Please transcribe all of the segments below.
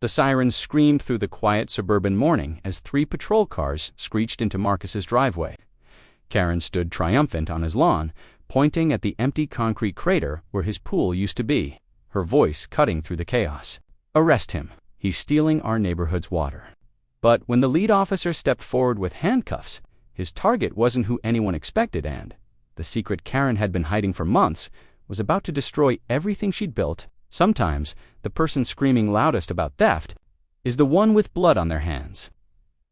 The sirens screamed through the quiet suburban morning as 3 patrol cars screeched into Marcus's driveway. Karen stood triumphant on his lawn, pointing at the empty concrete crater where his pool used to be, her voice cutting through the chaos. "Arrest him. He's stealing our neighborhood's water." But when the lead officer stepped forward with handcuffs, his target wasn't who anyone expected, and the secret Karen had been hiding for months was about to destroy everything she'd built. Sometimes, the person screaming loudest about theft is the one with blood on their hands.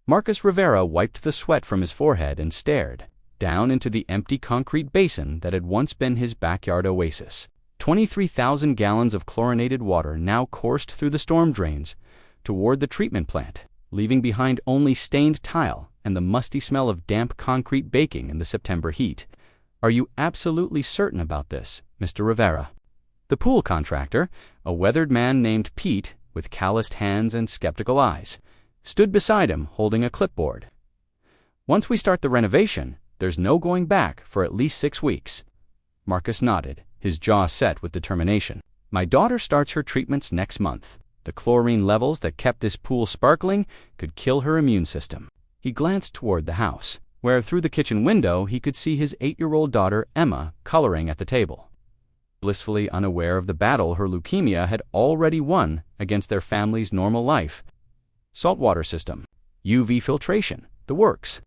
Marcus Rivera wiped the sweat from his forehead and stared down into the empty concrete basin that had once been his backyard oasis. 23,000 gallons of chlorinated water now coursed through the storm drains toward the treatment plant, leaving behind only stained tile and the musty smell of damp concrete baking in the September heat. "Are you absolutely certain about this, Mr. Rivera?" The pool contractor, a weathered man named Pete with calloused hands and skeptical eyes, stood beside him holding a clipboard. "Once we start the renovation, there's no going back for at least 6 weeks. Marcus nodded, his jaw set with determination. "My daughter starts her treatments next month. The chlorine levels that kept this pool sparkling could kill her immune system." He glanced toward the house, where through the kitchen window he could see his 8-year-old daughter Emma coloring at the table, blissfully unaware of the battle her leukemia had already won against their family's normal life. Saltwater system, UV filtration, the works.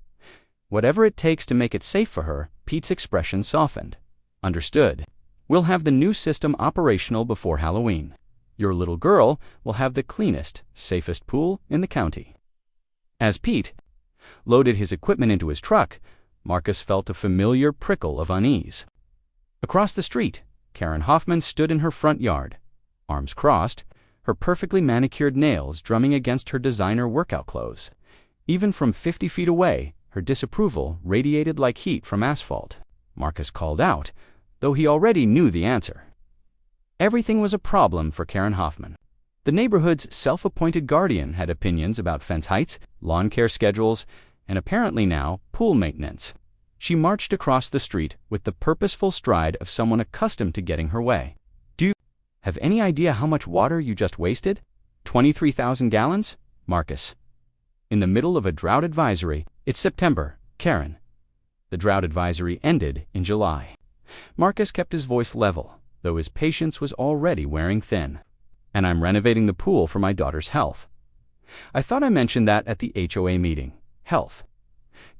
Whatever it takes to make it safe for her, Pete's expression softened. "Understood. We'll have the new system operational before Halloween. Your little girl will have the cleanest, safest pool in the county." As Pete loaded his equipment into his truck, Marcus felt a familiar prickle of unease. Across the street, Karen Hoffman stood in her front yard, arms crossed, her perfectly manicured nails drumming against her designer workout clothes. Even from 50 feet away, her disapproval radiated like heat from asphalt. Marcus called out, though he already knew the answer. Everything was a problem for Karen Hoffman. The neighborhood's self-appointed guardian had opinions about fence heights, lawn care schedules, and apparently now, pool maintenance. She marched across the street with the purposeful stride of someone accustomed to getting her way. "Do you have any idea how much water you just wasted? 23,000 gallons? Marcus. In the middle of a drought advisory. It's September, Karen. The drought advisory ended in July." Marcus kept his voice level, though his patience was already wearing thin. "And I'm renovating the pool for my daughter's health. I thought I mentioned that at the HOA meeting. Health."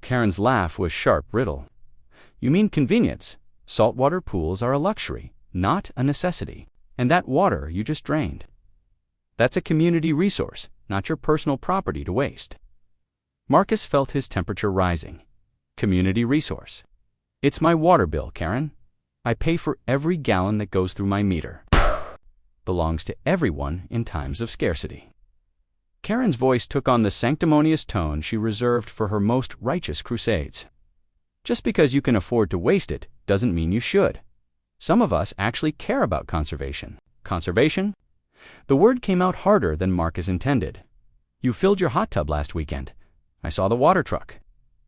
Karen's laugh was sharp brittle. "You mean convenience? Saltwater pools are a luxury, not a necessity. And that water you just drained, that's a community resource, not your personal property to waste." Marcus felt his temperature rising. Community resource. "It's my water bill, Karen. I pay for every gallon that goes through my meter. Belongs to everyone in times of scarcity." Karen's voice took on the sanctimonious tone she reserved for her most righteous crusades. "Just because you can afford to waste it doesn't mean you should. Some of us actually care about conservation." "Conservation?" The word came out harder than Marcus intended. "You filled your hot tub last weekend. I saw the water truck."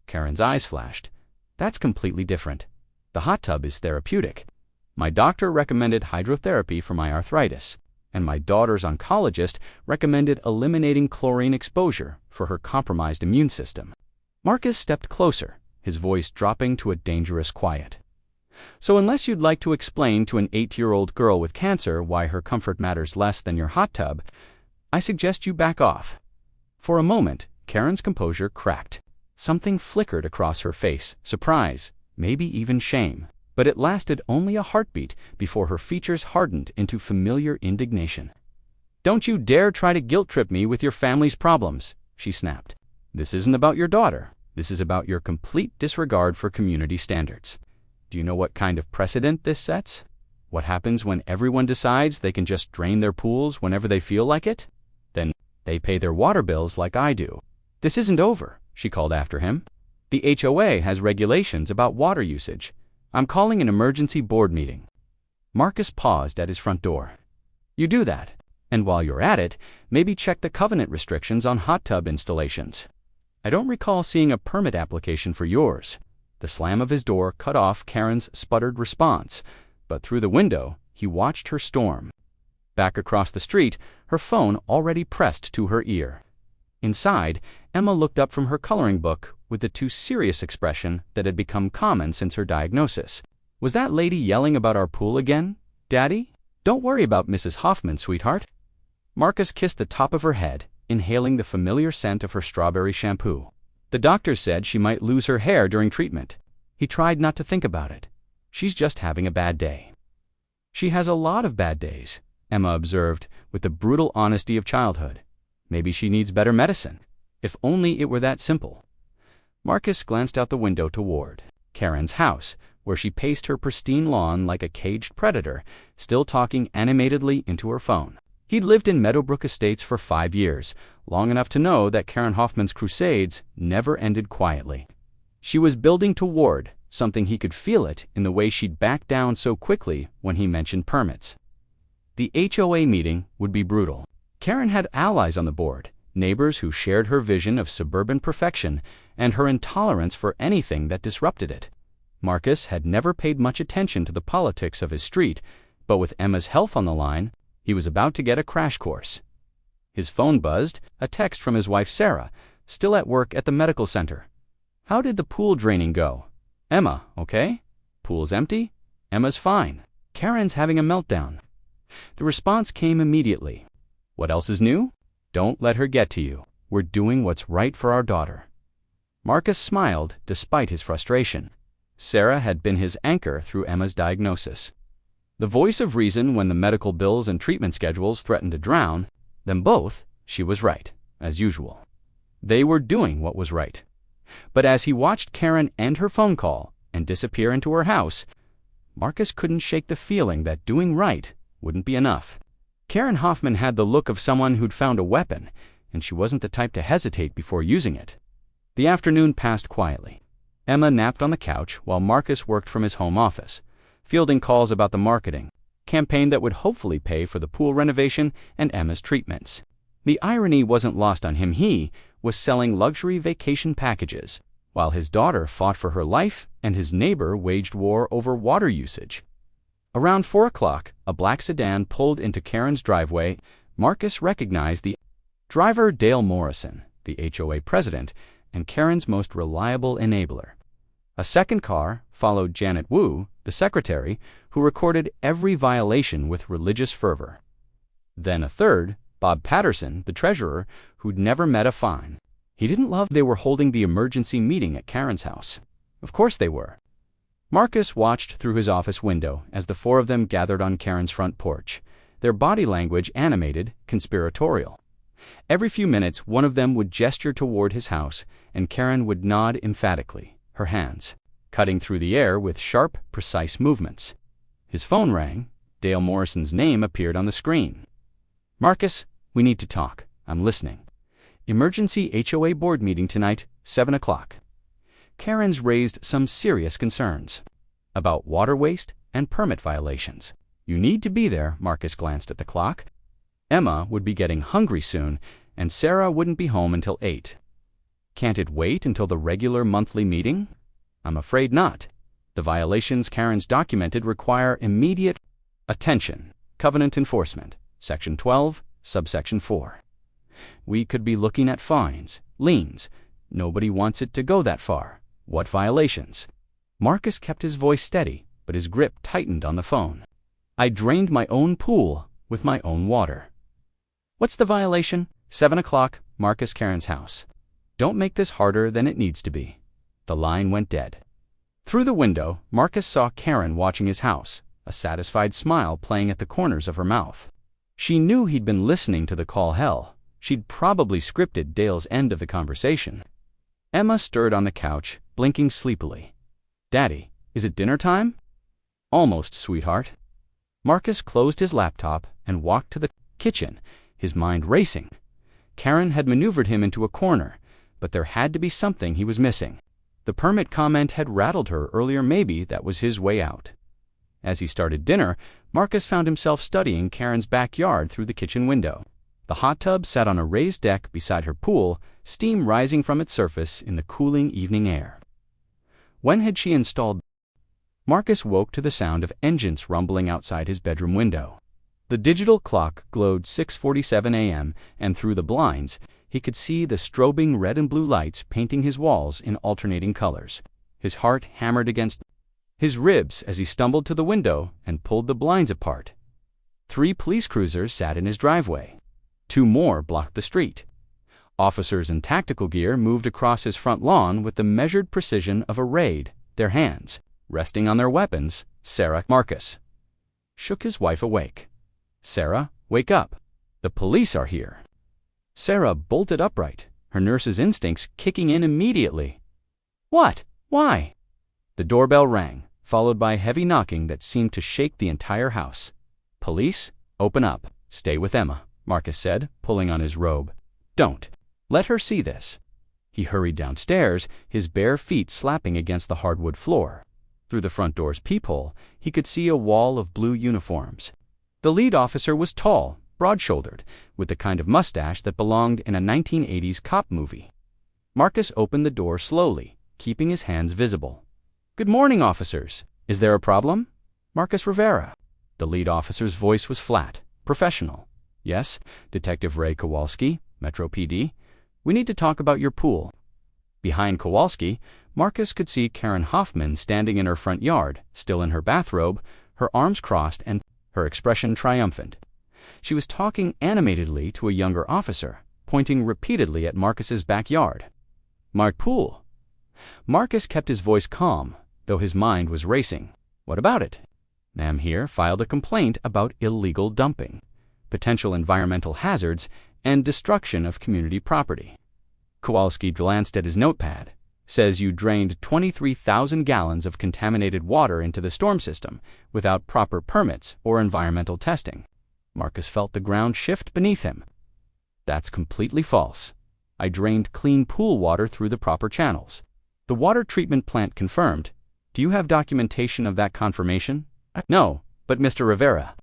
Karen's eyes flashed. "That's completely different. The hot tub is therapeutic. My doctor recommended hydrotherapy for my arthritis, and my daughter's oncologist recommended eliminating chlorine exposure for her compromised immune system." Marcus stepped closer, his voice dropping to a dangerous quiet. "So unless you'd like to explain to an 8-year-old girl with cancer why her comfort matters less than your hot tub, I suggest you back off." For a moment, Karen's composure cracked. Something flickered across her face, surprise, maybe even shame. But it lasted only a heartbeat before her features hardened into familiar indignation. "Don't you dare try to guilt-trip me with your family's problems," she snapped. "This isn't about your daughter. This is about your complete disregard for community standards. Do you know what kind of precedent this sets? What happens when everyone decides they can just drain their pools whenever they feel like it? Then they pay their water bills like I do." "This isn't over," she called after him. "The HOA has regulations about water usage. I'm calling an emergency board meeting." Marcus paused at his front door. "You do that, and while you're at it, maybe check the covenant restrictions on hot tub installations. I don't recall seeing a permit application for yours." The slam of his door cut off Karen's sputtered response, but through the window, he watched her storm. Back across the street, her phone already pressed to her ear. Inside, Emma looked up from her coloring book with the too serious expression that had become common since her diagnosis. "Was that lady yelling about our pool again, Daddy? Don't worry about Mrs. Hoffman, sweetheart." Marcus kissed the top of her head, inhaling the familiar scent of her strawberry shampoo. "The doctor said she might lose her hair during treatment." He tried not to think about it. "She's just having a bad day." "She has a lot of bad days," Emma observed with the brutal honesty of childhood. "Maybe she needs better medicine. If only it were that simple." Marcus glanced out the window toward Karen's house, where she paced her pristine lawn like a caged predator, still talking animatedly into her phone. He'd lived in Meadowbrook Estates for 5 years, long enough to know that Karen Hoffman's crusades never ended quietly. She was building toward something. He could feel it in the way she'd back down so quickly when he mentioned permits. The HOA meeting would be brutal. Karen had allies on the board, neighbors who shared her vision of suburban perfection and her intolerance for anything that disrupted it. Marcus had never paid much attention to the politics of his street, but with Emma's health on the line, he was about to get a crash course. His phone buzzed, a text from his wife Sarah, still at work at the medical center. "How did the pool draining go?" "Emma, okay? Pool's empty? Emma's fine. Karen's having a meltdown." The response came immediately. "What else is new? Don't let her get to you. We're doing what's right for our daughter." Marcus smiled despite his frustration. Sarah had been his anchor through Emma's diagnosis. The voice of reason when the medical bills and treatment schedules threatened to drown them both. She was right, as usual. They were doing what was right. But as he watched Karen end her phone call and disappear into her house, Marcus couldn't shake the feeling that doing right wouldn't be enough. Karen Hoffman had the look of someone who'd found a weapon, and she wasn't the type to hesitate before using it. The afternoon passed quietly. Emma napped on the couch while Marcus worked from his home office, fielding calls about the marketing campaign that would hopefully pay for the pool renovation and Emma's treatments. The irony wasn't lost on him. He was selling luxury vacation packages, while his daughter fought for her life and his neighbor waged war over water usage. Around 4 o'clock, a black sedan pulled into Karen's driveway. Marcus recognized the driver, Dale Morrison, the HOA president and Karen's most reliable enabler. A second car followed Janet Wu, the secretary, who recorded every violation with religious fervor. Then a third, Bob Patterson, the treasurer, who'd never met a fine. He didn't love they were holding the emergency meeting at Karen's house. Of course they were. Marcus watched through his office window as the 4 of them gathered on Karen's front porch, their body language animated, conspiratorial. Every few minutes, one of them would gesture toward his house, and Karen would nod emphatically, her hands cutting through the air with sharp, precise movements. His phone rang. Dale Morrison's name appeared on the screen. "Marcus, we need to talk. I'm listening. Emergency HOA board meeting tonight, 7 o'clock. Karen's raised some serious concerns about water waste and permit violations. You need to be there." Marcus glanced at the clock. Emma would be getting hungry soon, and Sarah wouldn't be home until 8. "Can't it wait until the regular monthly meeting?" "I'm afraid not. The violations Karen's documented require immediate attention. Covenant enforcement, Section 12, Subsection 4. We could be looking at fines, liens. Nobody wants it to go that far. What violations?" Marcus kept his voice steady, but his grip tightened on the phone. "I drained my own pool with my own water." "What's the violation?" 7 o'clock, Marcus, Karen's house. "Don't make this harder than it needs to be." The line went dead. Through the window, Marcus saw Karen watching his house, a satisfied smile playing at the corners of her mouth. She knew he'd been listening to the call hell. She'd probably scripted Dale's end of the conversation. Emma stirred on the couch, blinking sleepily. "Daddy, is it dinner time?" "Almost, sweetheart." Marcus closed his laptop and walked to the kitchen, his mind racing. Karen had maneuvered him into a corner, but there had to be something he was missing. The permit comment had rattled her earlier. Maybe that was his way out. As he started dinner, Marcus found himself studying Karen's backyard through the kitchen window. The hot tub sat on a raised deck beside her pool, steam rising from its surface in the cooling evening air. When had she installed? Marcus woke to the sound of engines rumbling outside his bedroom window. The digital clock glowed 6:47 a.m., and through the blinds, he could see the strobing red and blue lights painting his walls in alternating colors. His heart hammered against his ribs as he stumbled to the window and pulled the blinds apart. 3 police cruisers sat in his driveway. 2 more blocked the street. Officers in tactical gear moved across his front lawn with the measured precision of a raid, their hands, resting on their weapons. Marcus shook his wife awake. "Sarah, wake up. The police are here." Sarah bolted upright, her nurse's instincts kicking in immediately. "What? Why?" The doorbell rang, followed by heavy knocking that seemed to shake the entire house. "Police, open up. Stay with Emma," Marcus said, pulling on his robe. "Don't let her see this." He hurried downstairs, his bare feet slapping against the hardwood floor. Through the front door's peephole, he could see a wall of blue uniforms. The lead officer was tall, broad-shouldered, with the kind of mustache that belonged in a 1980s cop movie. Marcus opened the door slowly, keeping his hands visible. "Good morning, officers. Is there a problem?" "Marcus Rivera." The lead officer's voice was flat, professional. "Yes, Detective Ray Kowalski, Metro PD. We need to talk about your pool." Behind Kowalski, Marcus could see Karen Hoffman standing in her front yard, still in her bathrobe, her arms crossed and her expression triumphant. She was talking animatedly to a younger officer, pointing repeatedly at Marcus's backyard. "My pool." Marcus kept his voice calm, though his mind was racing. "What about it?" "Ma'am here filed a complaint about illegal dumping, potential environmental hazards, and destruction of community property." Kowalski glanced at his notepad. "Says you drained 23,000 gallons of contaminated water into the storm system without proper permits or environmental testing." Marcus felt the ground shift beneath him. "That's completely false. I drained clean pool water through the proper channels. The water treatment plant confirmed. Do you have documentation of that confirmation?" "No, but Mr. Rivera,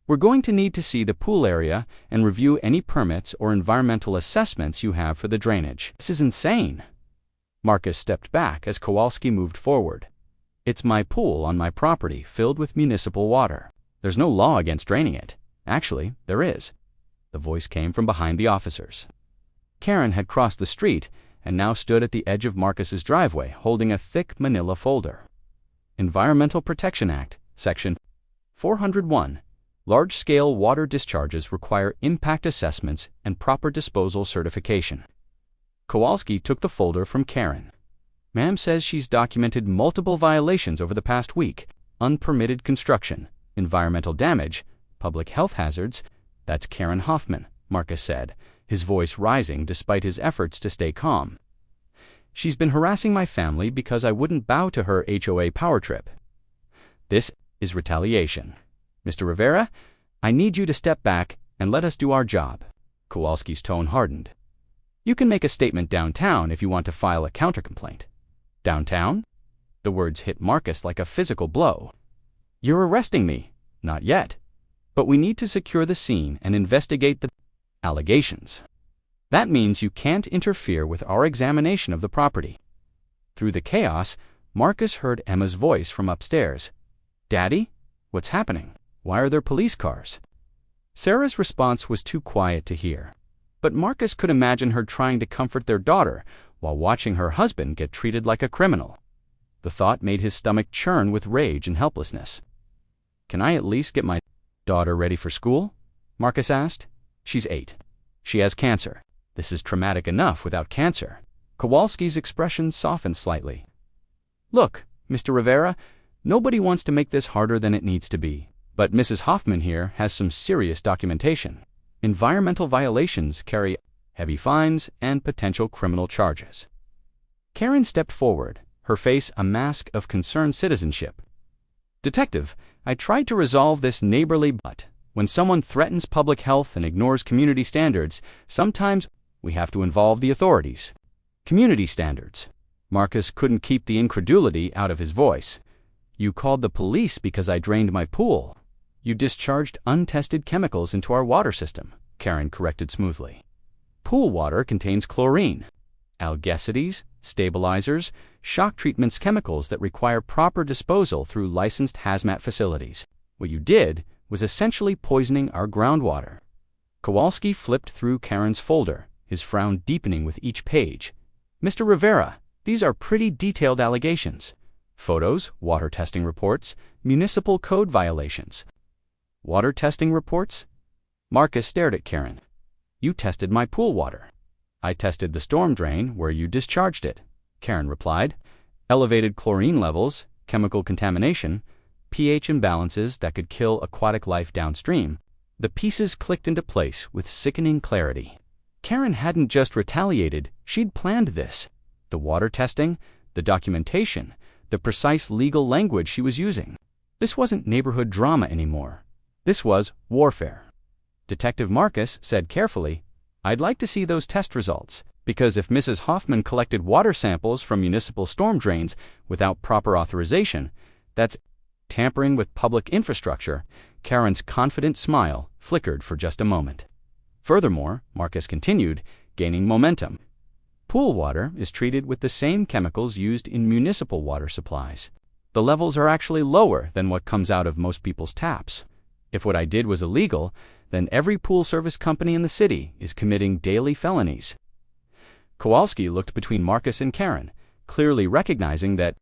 we're going to need to see the pool area and review any permits or environmental assessments you have for the drainage." "This is insane." Marcus stepped back as Kowalski moved forward. "It's my pool on my property filled with municipal water. There's no law against draining it. Actually, there is." The voice came from behind the officers. Karen had crossed the street and now stood at the edge of Marcus's driveway holding a thick manila folder. Environmental Protection Act, Section 401. Large-scale water discharges require impact assessments and proper disposal certification. Kowalski took the folder from Karen. "Ma'am says she's documented multiple violations over the past week. Unpermitted construction, environmental damage, public health hazards." "That's Karen Hoffman," Marcus said, his voice rising despite his efforts to stay calm. "She's been harassing my family because I wouldn't bow to her HOA power trip. This is retaliation. Mr. Rivera, I need you to step back and let us do our job." Kowalski's tone hardened. "You can make a statement downtown if you want to file a countercomplaint." "Downtown?" The words hit Marcus like a physical blow. "You're arresting me." "Not yet. But we need to secure the scene and investigate the allegations. That means you can't interfere with our examination of the property." Through the chaos, Marcus heard Emma's voice from upstairs. "Daddy? What's happening? Why are there police cars?" Sarah's response was too quiet to hear, but Marcus could imagine her trying to comfort their daughter while watching her husband get treated like a criminal. The thought made his stomach churn with rage and helplessness. "Can I at least get my daughter ready for school?" Marcus asked. "She's 8. She has cancer. This is traumatic enough without cancer." Kowalski's expression softened slightly. "Look, Mr. Rivera, nobody wants to make this harder than it needs to be, but Mrs. Hoffman here has some serious documentation. Environmental violations carry heavy fines and potential criminal charges." Karen stepped forward, her face a mask of concerned citizenship. "Detective, I tried to resolve this neighborly, but when someone threatens public health and ignores community standards, sometimes we have to involve the authorities." "Community standards?" Marcus couldn't keep the incredulity out of his voice. "You called the police because I drained my pool." "You discharged untested chemicals into our water system," Karen corrected smoothly. "Pool water contains chlorine, algicides, stabilizers, shock treatments, chemicals that require proper disposal through licensed hazmat facilities. What you did was essentially poisoning our groundwater. Kowalski flipped through Karen's folder, his frown deepening with each page. Mr. Rivera, these are pretty detailed allegations. Photos, water testing reports, municipal code violations. Water testing reports? Marcus stared at Karen. You tested my pool water. I tested the storm drain where you discharged it, Karen replied. Elevated chlorine levels, chemical contamination, pH imbalances that could kill aquatic life downstream. The pieces clicked into place with sickening clarity. Karen hadn't just retaliated, she'd planned this. The water testing, the documentation, the precise legal language she was using. This wasn't neighborhood drama anymore. This was warfare. Detective Marcus said carefully, I'd like to see those test results, because if Mrs. Hoffman collected water samples from municipal storm drains without proper authorization, that's tampering with public infrastructure. Karen's confident smile flickered for just a moment. Furthermore, Marcus continued, gaining momentum. Pool water is treated with the same chemicals used in municipal water supplies. The levels are actually lower than what comes out of most people's taps. If what I did was illegal, then every pool service company in the city is committing daily felonies. Kowalski looked between Marcus and Karen, clearly recognizing that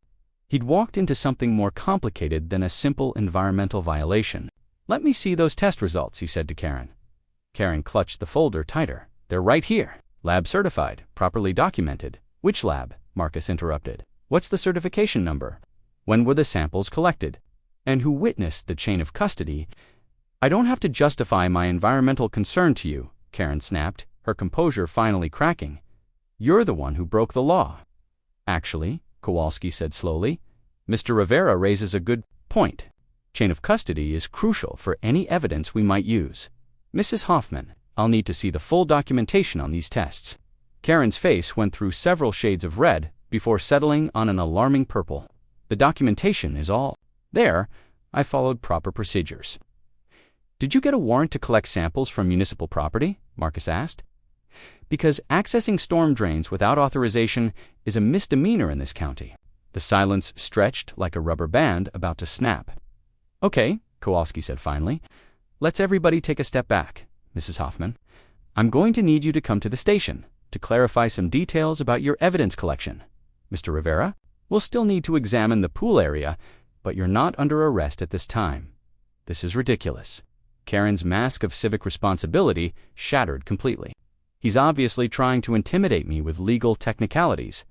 he'd walked into something more complicated than a simple environmental violation. Let me see those test results, he said to Karen. Karen clutched the folder tighter. They're right here. Lab certified, properly documented. Which lab? Marcus interrupted. What's the certification number? When were the samples collected? And who witnessed the chain of custody? I don't have to justify my environmental concern to you, Karen snapped, her composure finally cracking. You're the one who broke the law. Actually, Kowalski said slowly, Mr. Rivera raises a good point. Chain of custody is crucial for any evidence we might use. Mrs. Hoffman, I'll need to see the full documentation on these tests. Karen's face went through several shades of red before settling on an alarming purple. The documentation is all there. I followed proper procedures. Did you get a warrant to collect samples from municipal property? Marcus asked. Because accessing storm drains without authorization is a misdemeanor in this county. The silence stretched like a rubber band about to snap. Okay, Kowalski said finally. Let's everybody take a step back, Mrs. Hoffman. I'm going to need you to come to the station to clarify some details about your evidence collection. Mr. Rivera, we'll still need to examine the pool area, but you're not under arrest at this time. This is ridiculous. Karen's mask of civic responsibility shattered completely. He's obviously trying to intimidate me with legal technicalities.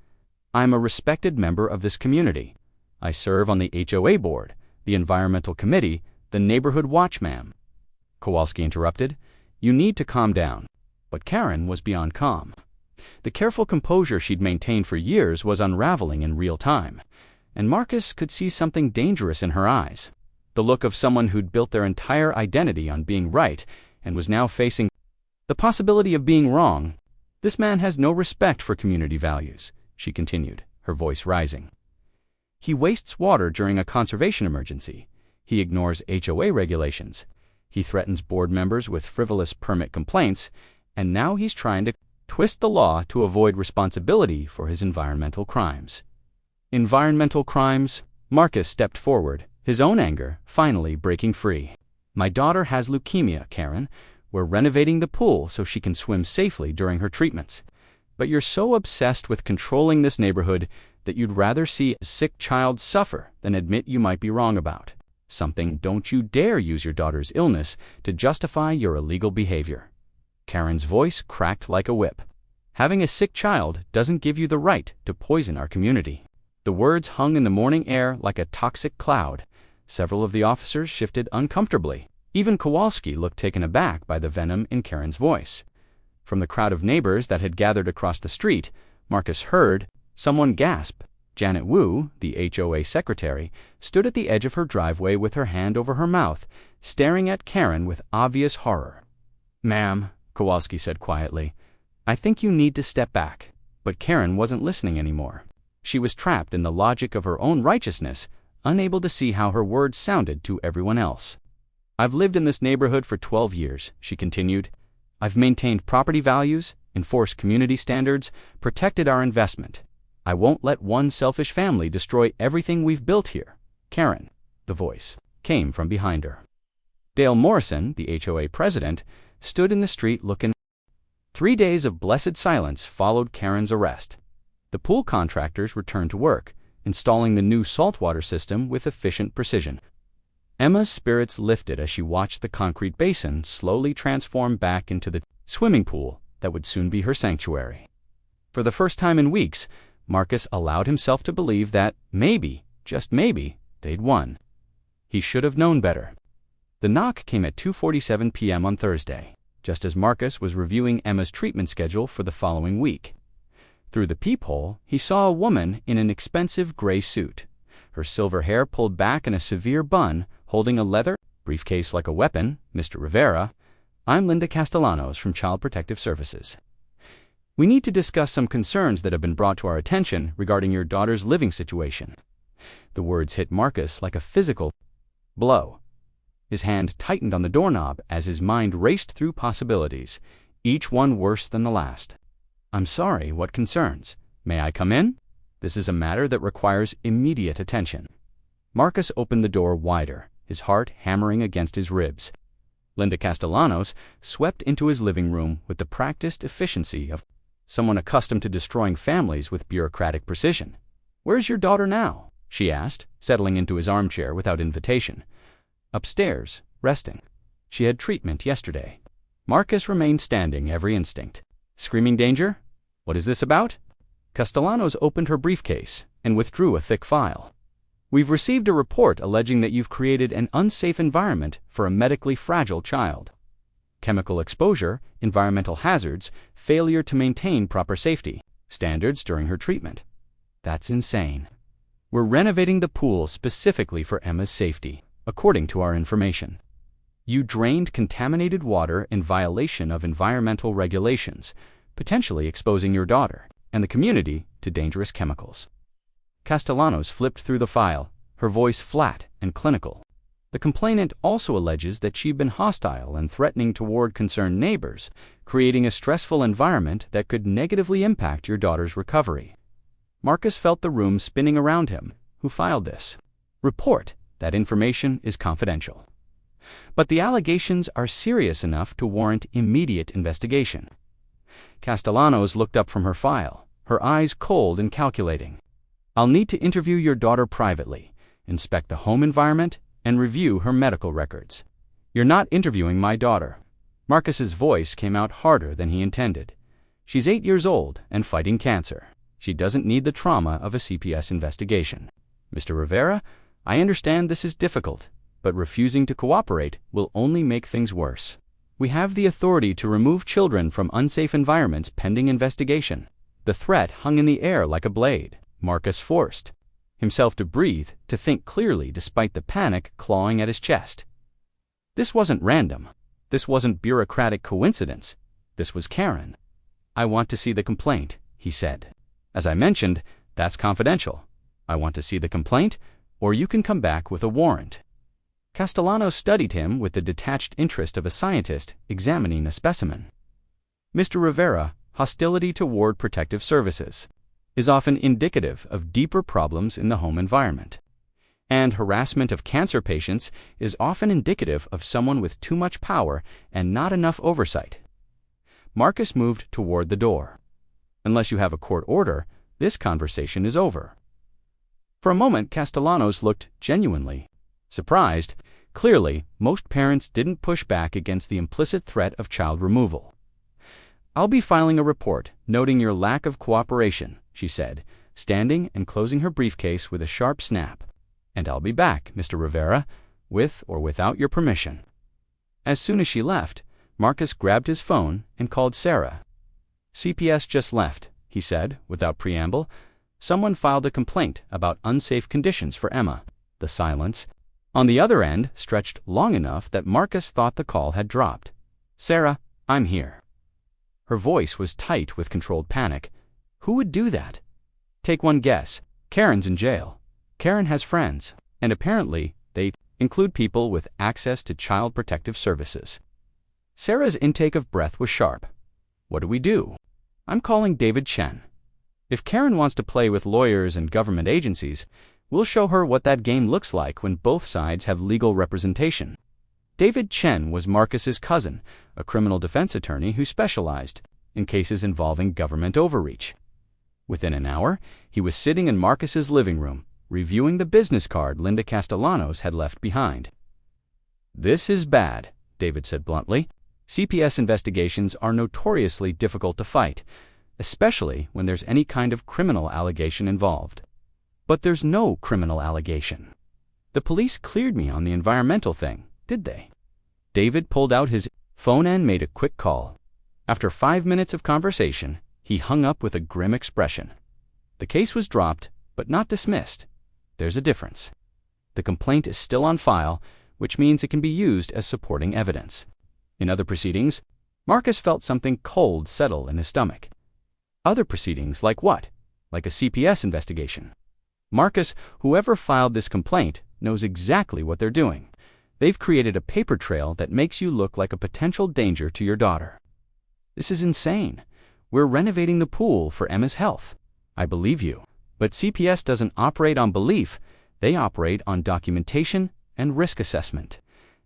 I'm a respected member of this community. I serve on the HOA board, the environmental committee, the neighborhood watch, ma'am. Kowalski interrupted. You need to calm down. But Karen was beyond calm. The careful composure she'd maintained for years was unraveling in real time, and Marcus could see something dangerous in her eyes. The look of someone who'd built their entire identity on being right and was now facing the possibility of being wrong. This man has no respect for community values, she continued, her voice rising. He wastes water during a conservation emergency. He ignores HOA regulations. He threatens board members with frivolous permit complaints, and now he's trying to twist the law to avoid responsibility for his environmental crimes. Environmental crimes? Marcus stepped forward, his own anger finally breaking free. My daughter has leukemia, Karen. We're renovating the pool so she can swim safely during her treatments. But you're so obsessed with controlling this neighborhood that you'd rather see a sick child suffer than admit you might be wrong about something. Don't you dare use your daughter's illness to justify your illegal behavior. Karen's voice cracked like a whip. Having a sick child doesn't give you the right to poison our community. The words hung in the morning air like a toxic cloud. Several of the officers shifted uncomfortably. Even Kowalski looked taken aback by the venom in Karen's voice. From the crowd of neighbors that had gathered across the street, Marcus heard someone gasp. Janet Wu, the HOA secretary, stood at the edge of her driveway with her hand over her mouth, staring at Karen with obvious horror. Ma'am, Kowalski said quietly, I think you need to step back. But Karen wasn't listening anymore. She was trapped in the logic of her own righteousness, unable to see how her words sounded to everyone else. I've lived in this neighborhood for 12 years, she continued. I've maintained property values, enforced community standards, protected our investment. I won't let one selfish family destroy everything we've built here. Karen, the voice, came from behind her. Dale Morrison, the HOA president, stood in the street looking. 3 days of blessed silence followed Karen's arrest. The pool contractors returned to work, installing the new saltwater system with efficient precision. Emma's spirits lifted as she watched the concrete basin slowly transform back into the swimming pool that would soon be her sanctuary. For the first time in weeks, Marcus allowed himself to believe that maybe, just maybe, they'd won. He should have known better. The knock came at 2:47 p.m. on Thursday, just as Marcus was reviewing Emma's treatment schedule for the following week. Through the peephole, he saw a woman in an expensive gray suit, her silver hair pulled back in a severe bun, holding a leather briefcase like a weapon. "Mr. Rivera, I'm Linda Castellanos from Child Protective Services. We need to discuss some concerns that have been brought to our attention regarding your daughter's living situation." The words hit Marcus like a physical blow. His hand tightened on the doorknob as his mind raced through possibilities, each one worse than the last. "I'm sorry, what concerns? May I come in? This is a matter that requires immediate attention." Marcus opened the door wider, his heart hammering against his ribs. Linda Castellanos swept into his living room with the practiced efficiency of someone accustomed to destroying families with bureaucratic precision. "Where's your daughter now?" she asked, settling into his armchair without invitation. "Upstairs, resting. She had treatment yesterday." Marcus remained standing, every instinct. "Screaming danger? What is this about?" Castellanos opened her briefcase and withdrew a thick file. "We've received a report alleging that you've created an unsafe environment for a medically fragile child. Chemical exposure, environmental hazards, failure to maintain proper safety standards during her treatment. That's insane. We're renovating the pool specifically for Emma's safety, according to our information. You drained contaminated water in violation of environmental regulations, potentially exposing your daughter and the community to dangerous chemicals." Castellanos flipped through the file, her voice flat and clinical. The complainant also alleges that she'd been hostile and threatening toward concerned neighbors, creating a stressful environment that could negatively impact your daughter's recovery. Marcus felt the room spinning around him. "Who filed this report? That information is confidential. But the allegations are serious enough to warrant immediate investigation." Castellanos looked up from her file, her eyes cold and calculating. "I'll need to interview your daughter privately, inspect the home environment, and review her medical records." "You're not interviewing my daughter." Marcus's voice came out harder than he intended. "She's 8 years old and fighting cancer. She doesn't need the trauma of a CPS investigation. Mr. Rivera, I understand this is difficult, but refusing to cooperate will only make things worse. We have the authority to remove children from unsafe environments pending investigation." The threat hung in the air like a blade. Marcus forced himself to breathe, to think clearly despite the panic clawing at his chest. This wasn't random. This wasn't bureaucratic coincidence. This was Karen. "I want to see the complaint," he said. "As I mentioned, that's confidential. I want to see the complaint, or you can come back with a warrant." Castellanos studied him with the detached interest of a scientist examining a specimen. "Mr. Rivera, hostility toward protective services is often indicative of deeper problems in the home environment. And harassment of cancer patients is often indicative of someone with too much power and not enough oversight." Marcus moved toward the door. "Unless you have a court order, this conversation is over." For a moment, Castellanos looked genuinely surprised. Clearly, most parents didn't push back against the implicit threat of child removal. "I'll be filing a report noting your lack of cooperation," she said, standing and closing her briefcase with a sharp snap. "And I'll be back, Mr. Rivera, with or without your permission." As soon as she left, Marcus grabbed his phone and called Sarah. "CPS just left," he said, without preamble. "Someone filed a complaint about unsafe conditions for Emma." The silence on the other end stretched long enough that Marcus thought the call had dropped. "Sarah, I'm here." Her voice was tight with controlled panic. "Who would do that?" "Take one guess. Karen's in jail. Karen has friends, and apparently they include people with access to child protective services." Sarah's intake of breath was sharp. "What do we do?" "I'm calling David Chen. If Karen wants to play with lawyers and government agencies, we'll show her what that game looks like when both sides have legal representation." David Chen was Marcus's cousin, a criminal defense attorney who specialized in cases involving government overreach. Within an hour, he was sitting in Marcus's living room, reviewing the business card Linda Castellanos had left behind. "This is bad," David said bluntly. "CPS investigations are notoriously difficult to fight, especially when there's any kind of criminal allegation involved." "But there's no criminal allegation. The police cleared me on the environmental thing, did they?" David pulled out his phone and made a quick call. After 5 minutes of conversation, he hung up with a grim expression. The case was dropped, but not dismissed. There's a difference. The complaint is still on file, which means it can be used as supporting evidence. In other proceedings, Marcus felt something cold settle in his stomach. Other proceedings, like what? Like a CPS investigation. Marcus, whoever filed this complaint, knows exactly what they're doing. They've created a paper trail that makes you look like a potential danger to your daughter. This is insane. We're renovating the pool for Emma's health. I believe you. But CPS doesn't operate on belief. They operate on documentation and risk assessment.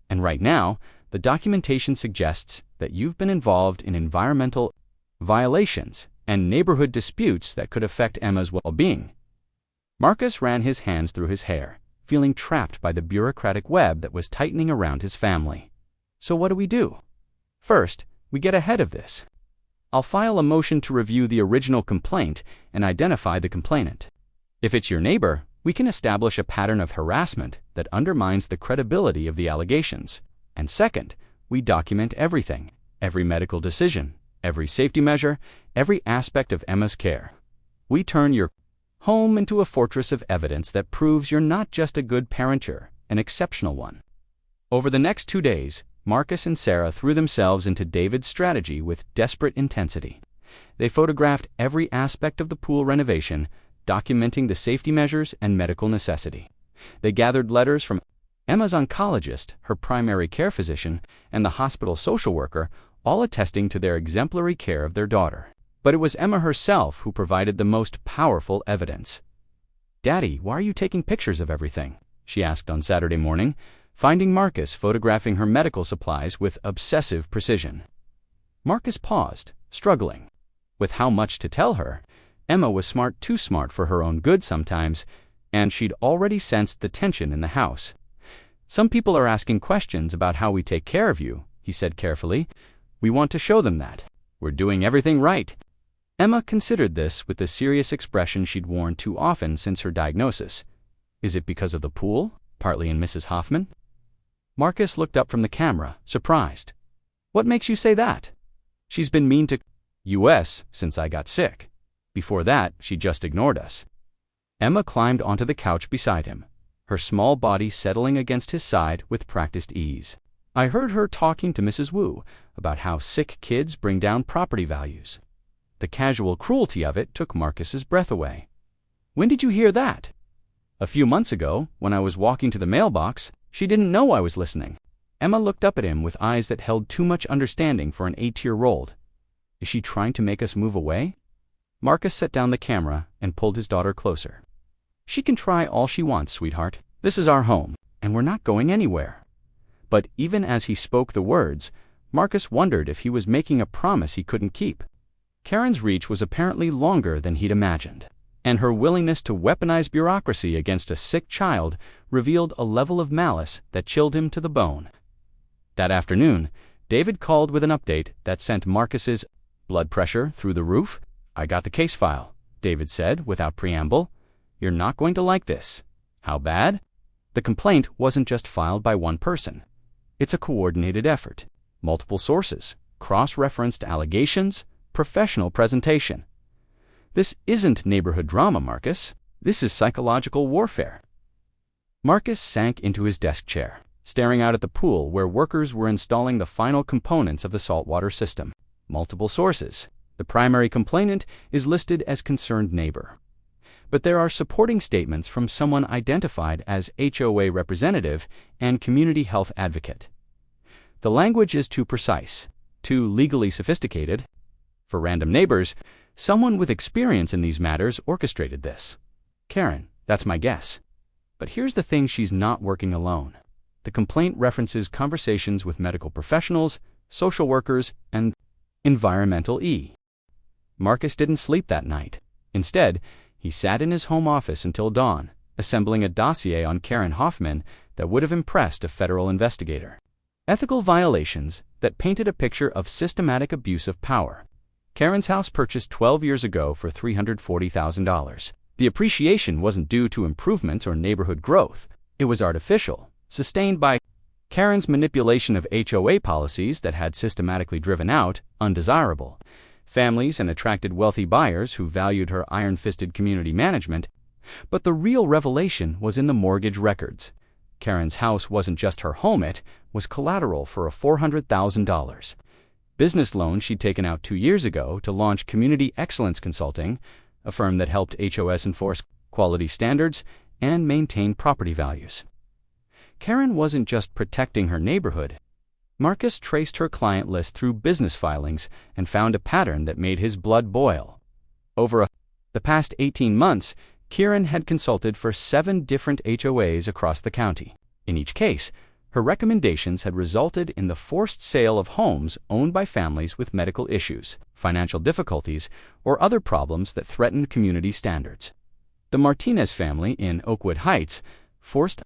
And right now, the documentation suggests that you've been involved in environmental violations and neighborhood disputes that could affect Emma's well-being. Marcus ran his hands through his hair, feeling trapped by the bureaucratic web that was tightening around his family. So what do? First, we get ahead of this. I'll file a motion to review the original complaint and identify the complainant. If it's your neighbor, we can establish a pattern of harassment that undermines the credibility of the allegations. And second, we document everything, every medical decision, every safety measure, every aspect of Emma's care. We turn your home into a fortress of evidence that proves you're not just a good parent, you're an exceptional one. Over the next 2 days, Marcus and Sarah threw themselves into David's strategy with desperate intensity. They photographed every aspect of the pool renovation, documenting the safety measures and medical necessity. They gathered letters from Emma's oncologist, her primary care physician, and the hospital social worker, all attesting to their exemplary care of their daughter. But it was Emma herself who provided the most powerful evidence. "Daddy, why are you taking pictures of everything?" she asked on Saturday morning, finding Marcus photographing her medical supplies with obsessive precision. Marcus paused, struggling. With how much to tell her, Emma was too smart for her own good sometimes, and she'd already sensed the tension in the house. "Some people are asking questions about how we take care of you," he said carefully. "We want to show them that we're doing everything right." Emma considered this with the serious expression she'd worn too often since her diagnosis. "Is it because of the pool, partly in Mrs. Hoffman?" Marcus looked up from the camera, surprised. "What makes you say that?" "She's been mean to us since I got sick. Before that, she just ignored us." Emma climbed onto the couch beside him, her small body settling against his side with practiced ease. "I heard her talking to Mrs. Wu about how sick kids bring down property values." The casual cruelty of it took Marcus's breath away. "When did you hear that?" "A few months ago, when I was walking to the mailbox. She didn't know I was listening." Emma looked up at him with eyes that held too much understanding for an 8-year-old. "Is she trying to make us move away?" Marcus set down the camera and pulled his daughter closer. "She can try all she wants, sweetheart. This is our home, and we're not going anywhere." But even as he spoke the words, Marcus wondered if he was making a promise he couldn't keep. Karen's reach was apparently longer than he'd imagined, and her willingness to weaponize bureaucracy against a sick child revealed a level of malice that chilled him to the bone. That afternoon, David called with an update that sent Marcus's blood pressure through the roof. "I got the case file," David said without preamble. "You're not going to like this." "How bad?" The complaint wasn't just filed by one person. It's a coordinated effort. Multiple sources, cross-referenced allegations, professional presentation. This isn't neighborhood drama, Marcus. This is psychological warfare. Marcus sank into his desk chair, staring out at the pool where workers were installing the final components of the saltwater system. Multiple sources. The primary complainant is listed as concerned neighbor. But there are supporting statements from someone identified as HOA representative and community health advocate. The language is too precise, too legally sophisticated. For random neighbors, someone with experience in these matters orchestrated this. Karen, that's my guess. But here's the thing, she's not working alone. The complaint references conversations with medical professionals, social workers, and environmental E. Marcus didn't sleep that night. Instead, he sat in his home office until dawn, assembling a dossier on Karen Hoffman that would have impressed a federal investigator. Ethical violations that painted a picture of systematic abuse of power. Karen's house purchased 12 years ago for $340,000. The appreciation wasn't due to improvements or neighborhood growth. It was artificial, sustained by Karen's manipulation of HOA policies that had systematically driven out undesirable families and attracted wealthy buyers who valued her iron-fisted community management. But the real revelation was in the mortgage records. Karen's house wasn't just her home, it was collateral for a $400,000 business loan she'd taken out 2 years ago to launch Community Excellence Consulting, a firm that helped HOS enforce quality standards and maintain property values. Karen wasn't just protecting her neighborhood. Marcus traced her client list through business filings and found a pattern that made his blood boil. Over the past 18 months, Karen had consulted for 7 different HOAs across the county. In each case, her recommendations had resulted in the forced sale of homes owned by families with medical issues, financial difficulties, or other problems that threatened community standards. The Martinez family in Oakwood Heights, forced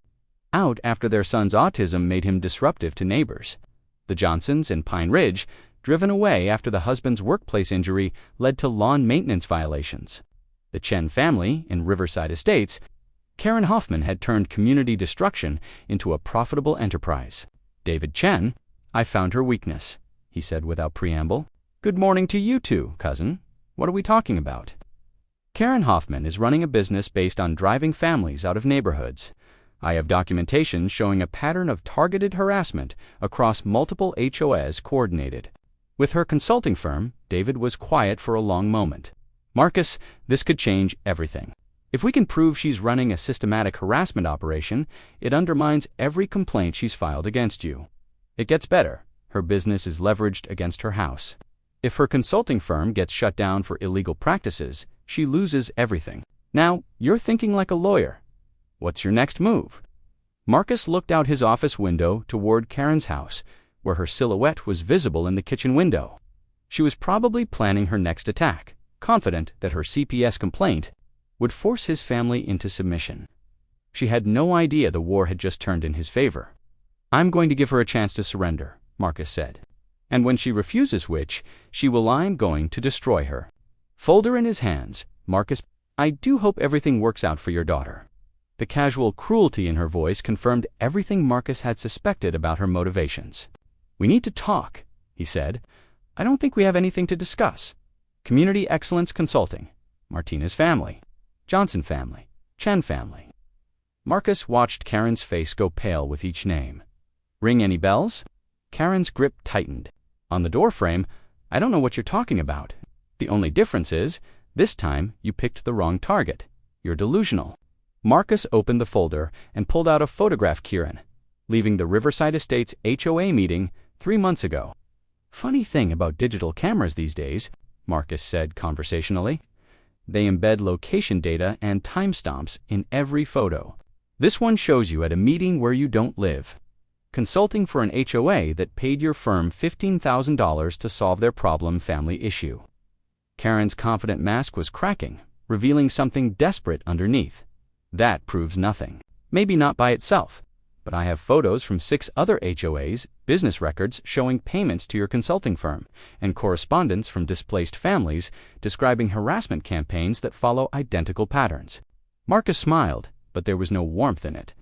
out after their son's autism made him disruptive to neighbors. The Johnsons in Pine Ridge, driven away after the husband's workplace injury led to lawn maintenance violations. The Chen family in Riverside Estates, Karen Hoffman had turned community destruction into a profitable enterprise. David Chen, I found her weakness, he said without preamble. Good morning to you too, cousin. What are we talking about? Karen Hoffman is running a business based on driving families out of neighborhoods. I have documentation showing a pattern of targeted harassment across multiple HOAs coordinated. With her consulting firm, David was quiet for a long moment. Marcus, this could change everything. If we can prove she's running a systematic harassment operation, it undermines every complaint she's filed against you. It gets better. Her business is leveraged against her house. If her consulting firm gets shut down for illegal practices, she loses everything. Now, you're thinking like a lawyer. What's your next move? Marcus looked out his office window toward Karen's house, where her silhouette was visible in the kitchen window. She was probably planning her next attack, confident that her CPS complaint would force his family into submission. She had no idea the war had just turned in his favor. I'm going to give her a chance to surrender, Marcus said. And when she refuses which, I'm going to destroy her. Folder in his hands, Marcus, I do hope everything works out for your daughter. The casual cruelty in her voice confirmed everything Marcus had suspected about her motivations. We need to talk, he said. I don't think we have anything to discuss. Community Excellence Consulting, Martinez family, Johnson family, Chen family. Marcus watched Karen's face go pale with each name. Ring any bells? Karen's grip tightened. On the doorframe, I don't know what you're talking about. The only difference is, this time you picked the wrong target. You're delusional. Marcus opened the folder and pulled out a photograph of Karen, leaving the Riverside Estates HOA meeting 3 months ago. Funny thing about digital cameras these days, Marcus said conversationally. They embed location data and timestamps in every photo. This one shows you at a meeting where you don't live, consulting for an HOA that paid your firm $15,000 to solve their problem family issue. Karen's confident mask was cracking, revealing something desperate underneath. That proves nothing. Maybe not by itself, but I have photos from 6 other HOAs, business records showing payments to your consulting firm, and correspondence from displaced families describing harassment campaigns that follow identical patterns. Marcus smiled, but there was no warmth in it.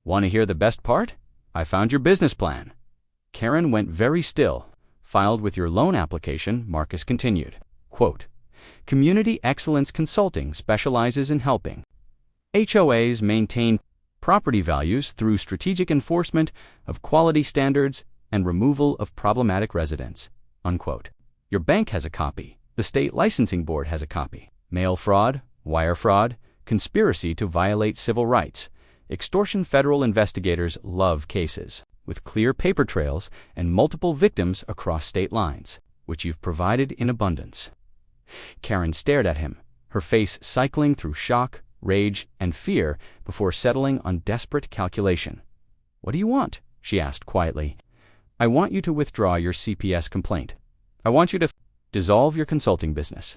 Want to hear the best part? I found your business plan. Karen went very still. Filed with your loan application, Marcus continued. Quote, Community Excellence Consulting specializes in helping HOAs maintain property values through strategic enforcement of quality standards and removal of problematic residents. Unquote. Your bank has a copy. The state licensing board has a copy. Mail fraud, wire fraud, conspiracy to violate civil rights. Extortion. Federal investigators love cases with clear paper trails and multiple victims across state lines, which you've provided in abundance. Karen stared at him, her face cycling through shock, rage, and fear before settling on desperate calculation. "What do you want?" she asked quietly. "I want you to withdraw your CPS complaint. I want you to dissolve your consulting business.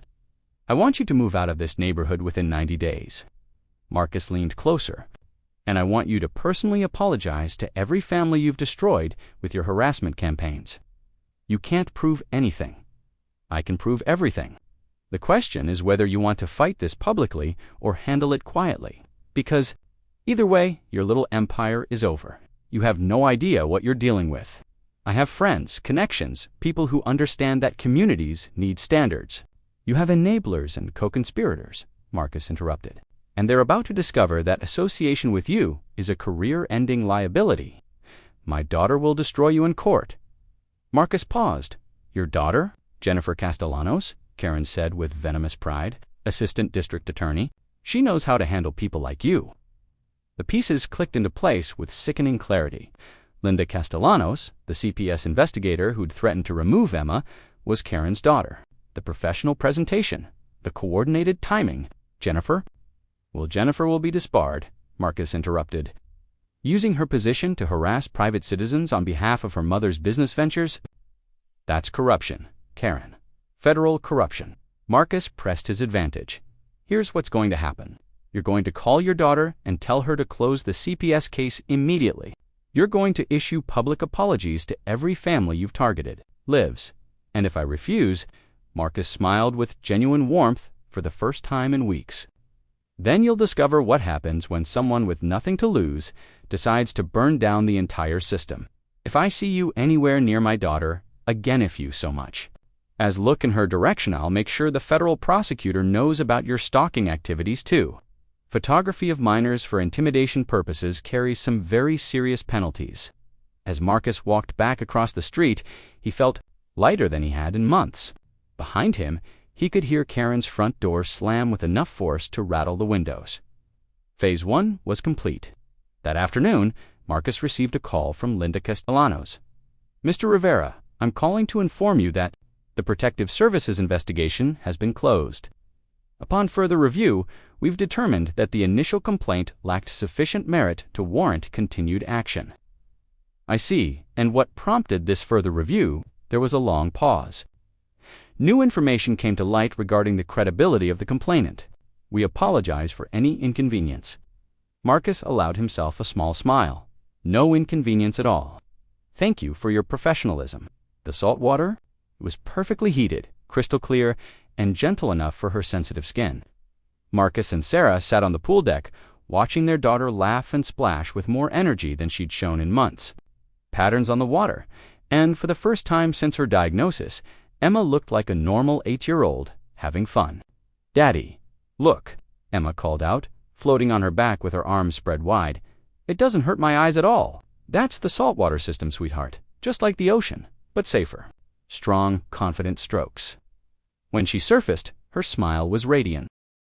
I want you to move out of this neighborhood within 90 days. Marcus leaned closer. "And I want you to personally apologize to every family you've destroyed with your harassment campaigns. You can't prove anything. I can prove everything. The question is whether you want to fight this publicly or handle it quietly. Because either way, your little empire is over. You have no idea what you're dealing with. I have friends, connections, people who understand that communities need standards." "You have enablers and co-conspirators," Marcus interrupted. "And they're about to discover that association with you is a career-ending liability. My daughter will destroy you in court." Marcus paused. "Your daughter? Jennifer Castellanos?" Karen said with venomous pride, assistant district attorney. "She knows how to handle people like you." The pieces clicked into place with sickening clarity. Linda Castellanos, the CPS investigator who'd threatened to remove Emma, was Karen's daughter. The professional presentation, the coordinated timing. Jennifer? "Well, Jennifer will be disbarred," Marcus interrupted. "Using her position to harass private citizens on behalf of her mother's business ventures? That's corruption, Karen. Federal corruption." Marcus pressed his advantage. "Here's what's going to happen. You're going to call your daughter and tell her to close the CPS case immediately. You're going to issue public apologies to every family you've targeted, lives. And if I refuse," Marcus smiled with genuine warmth for the first time in weeks, "then you'll discover what happens when someone with nothing to lose decides to burn down the entire system. If I see you anywhere near my daughter, again if you so much. As look in her direction, I'll make sure the federal prosecutor knows about your stalking activities too. Photography of minors for intimidation purposes carries some very serious penalties." As Marcus walked back across the street, he felt lighter than he had in months. Behind him, he could hear Karen's front door slam with enough force to rattle the windows. Phase 1 was complete. That afternoon, Marcus received a call from Linda Castellanos. "Mr. Rivera, I'm calling to inform you that the Protective Services investigation has been closed. Upon further review, we've determined that the initial complaint lacked sufficient merit to warrant continued action." "I see. And what prompted this further review?" There was a long pause. "New information came to light regarding the credibility of the complainant. We apologize for any inconvenience." Marcus allowed himself a small smile. "No inconvenience at all. Thank you for your professionalism. The salt water? It was perfectly heated, crystal clear, and gentle enough for her sensitive skin." Marcus and Sarah sat on the pool deck, watching their daughter laugh and splash with more energy than she'd shown in months. Patterns on the water, and for the first time since her diagnosis, Emma looked like a normal 8-year-old, having fun. "Daddy, look," Emma called out, floating on her back with her arms spread wide. "It doesn't hurt my eyes at all. That's the saltwater system, sweetheart, just like the ocean, but safer." Strong, confident strokes. When she surfaced, her smile was radiant.